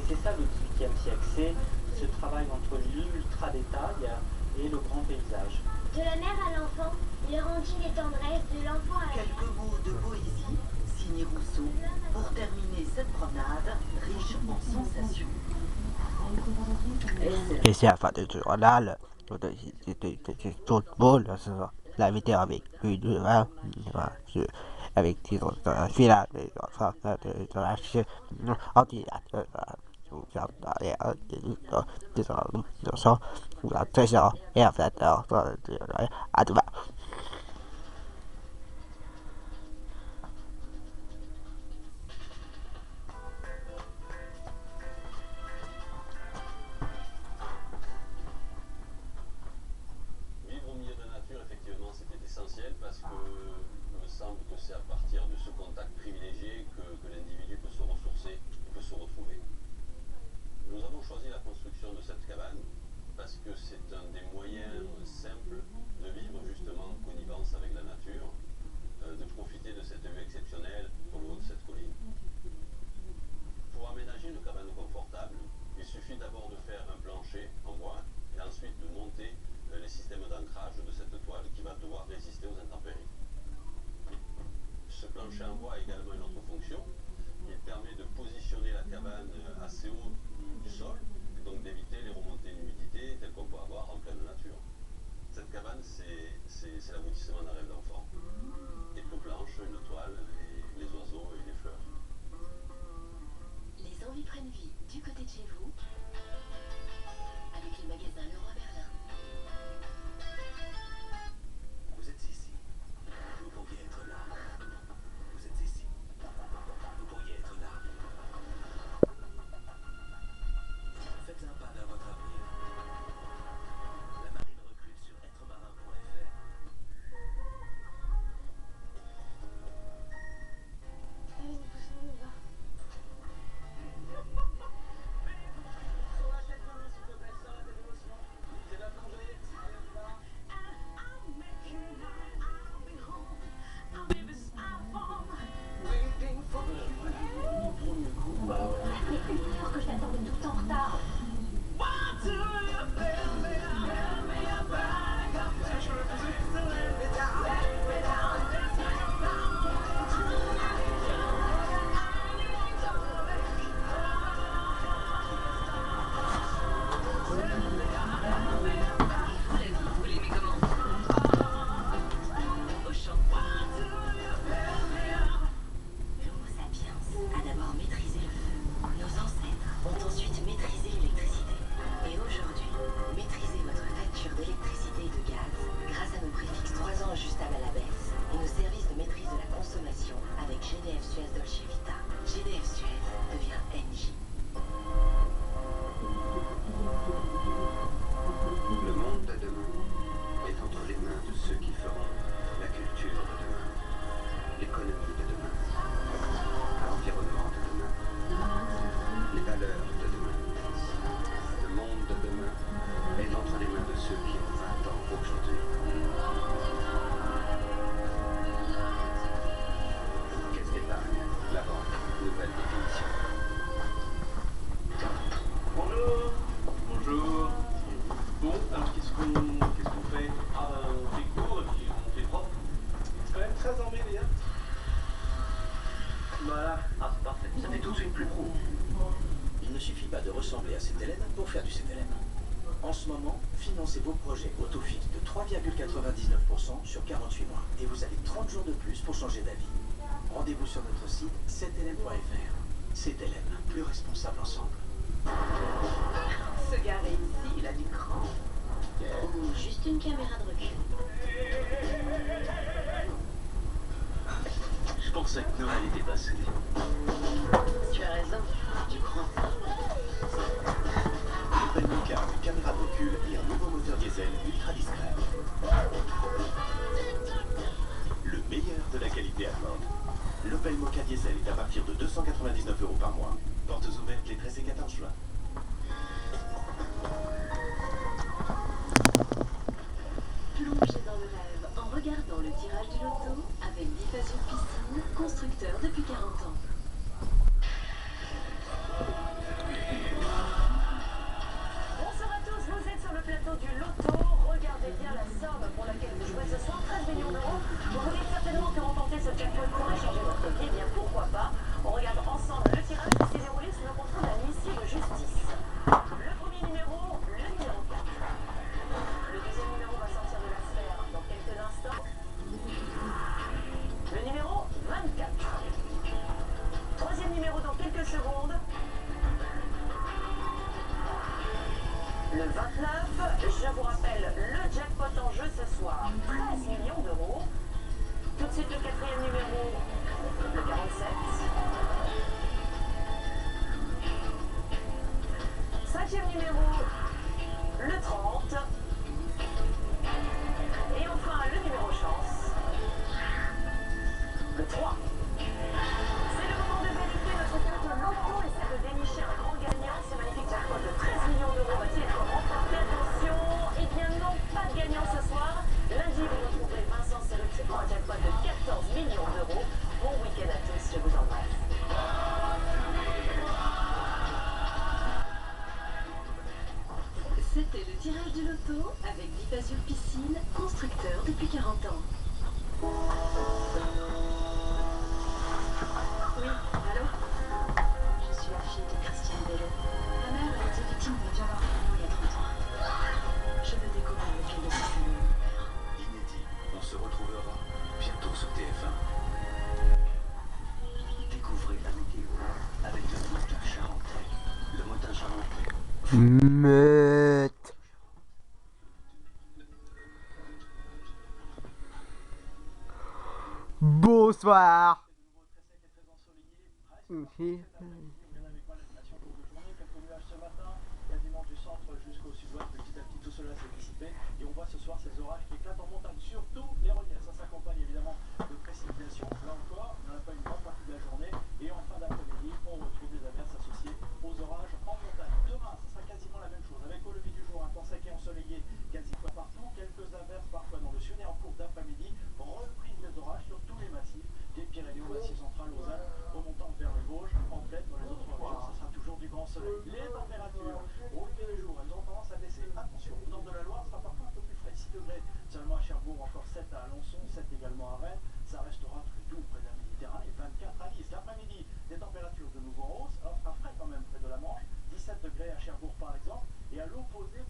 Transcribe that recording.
c'est ça le XVIIIe siècle, c'est ce travail entre l'ultra-détail et le grand paysage. De la mère à l'enfant, il rendit les tendresses de l'enfant à la mère. Quelques mots de poésie, signé Rousseau, pour terminer cette promenade riche en sensations. Et c'est la fin du journal. C'est tout beau, là, c'est ça. La vidéo avec une avec des filades, de la chaîne, ordinateur, et en fait, à demain. Vivre au milieu de la nature, effectivement, c'était essentiel parce que il me semble que c'est à partir de ce contact privilégié que l'individu peut se ressourcer, peut se retrouver. Nous avons choisi la construction de cette cabane parce que c'est un des moyens simples de vivre justement en connivence avec la nature, de profiter de cette vue exceptionnelle au long de cette colline. Pour aménager une cabane confortable, il suffit d'abord de faire un plancher en bois et ensuite de monter les systèmes d'ancrage de cette toile qui va devoir résister aux intempéries. Ce plancher en bois a également une autre fonction. Il permet de positionner la cabane assez haut du sol, et donc d'éviter les remontées d'humidité telles qu'on peut avoir en pleine nature. Cette cabane, c'est l'aboutissement d'un rêve d'enfant. Quelques planches, une toile, et les oiseaux et les fleurs. Les envies prennent vie du côté de chez vous, avec le magasin Leroy Merlin. Vous êtes ici. Vous pourriez être là. Vous êtes ici. Vous pourriez être là. Faites un pas vers votre avenir. La marine recrute sur êtremarin.fr. Allez, vous poussez, on y va. Pour que je t'attende tout le temps en retard. L'Homo sapiens a d'abord maîtrisé le feu. Nos ancêtres ont ensuite maîtrisé l'électricité. Et aujourd'hui, maîtrisez votre facture d'électricité et de gaz grâce à nos préfixes 3 ans ajustables à la baisse et nos services de maîtrise de la consommation avec GDF Suez Dolce Vita. GDF Suez devient Engie. Le monde de demain est entre les mains de ceux qui feront la culture de demain, l'économie de demain, l'environnement de demain, les valeurs de demain. Le monde de demain est entre les mains de ceux qui ont 20 ans aujourd'hui. Caisse d'épargne, la banque, nouvelle définition. Bonjour. Bonjour. Bon, alors qu'est-ce qu'on fait? Ah, on fait court et puis on fait propre. C'est quand même très emmêlé, hein. Voilà. Ah, c'est parfait. Ça fait tout de suite plus pro. Il ne suffit pas de ressembler à CTLM pour faire du CTLM. En ce moment, financez vos projets autofixe de 3,99% sur 48 mois et vous avez 30 jours de plus pour changer d'avis. Rendez-vous sur notre site ctlm.fr. CTLM, plus responsable ensemble. Ce gars ici, il a du cran. Ou juste une caméra de recul. Je pensais que Noël était passé. Tu as raison, du grand. L'Opel Mokka avec caméra de recul et un nouveau moteur diesel ultra discret. Le meilleur de la qualité allemande. L'Opel Mokka diesel est à partir de 299 € par mois. Portes ouvertes les 13 et 14 juin. Plongez dans le rêve en regardant le tirage du loto avec Diffusion Piscine, constructeur depuis 40 ans. 29, je vous rappelle le jackpot en jeu ce soir, 13 millions d'euros. Tout de suite le quatrième numéro, le 47. Cinquième numéro, le 30. Et enfin le numéro chance, le 3. C'est le moment de vérifier notre carte loto et c'est de dénicher un grand gagnant. Ce magnifique jackpot de 13 millions d'euros va-t-il être remporté? Attention, eh bien non, pas de gagnant ce soir. Lundi, vous retrouverez Vincent Cerruti pour un jackpot de 14 millions d'euros. Bon week-end à tous, je vous embrasse. C'était le tirage du loto avec Vita sur Piscine, constructeur depuis 40 ans. Oui, allô? Je suis la fille de Christiane Bello. Ma mère a été victime d'un violent harcèlement il y a 30 ans. Je veux découvrir lequel de ces films est mon père. Inédit, on se retrouvera bientôt sur TF1. Découvrez la météo avec le motin charentais. Le motin charentais. Meute. Bonsoir. Quasiment du centre jusqu'au sud-ouest, petit à petit tout cela s'est dissipé et on voit ce soir ces orages qui éclatent en montagne, surtout les reliefs. Ça s'accompagne évidemment de précipitations. Là encore, on n'en a pas une grande partie de la journée et en fin d'après-midi, on retrouve des averses associées aux orages en montagne. Demain, ce sera quasiment la même chose avec au lever du jour un temps sec et ensoleillé quasi partout, quelques averses parfois dans le sud et en cours d'après-midi, reprise des orages sur tous les massifs, des Pyrénées au Massif central, aux Alpes, remontant vers le Vosges, en plaine dans les autres régions. Ce sera toujours du grand soleil. Les températures au lever du jour, elles ont tendance à baisser. Attention, au nord de la Loire, ce sera parfois un peu plus frais. 6 degrés seulement à Cherbourg, encore 7 à Alençon, 7 également à Rennes. Ça restera très doux près de la Méditerranée, 24 à Nice. L'après-midi, des températures de nouveau en hausse, alors sera frais quand même près de la Manche, 17 degrés à Cherbourg par exemple, et à l'opposé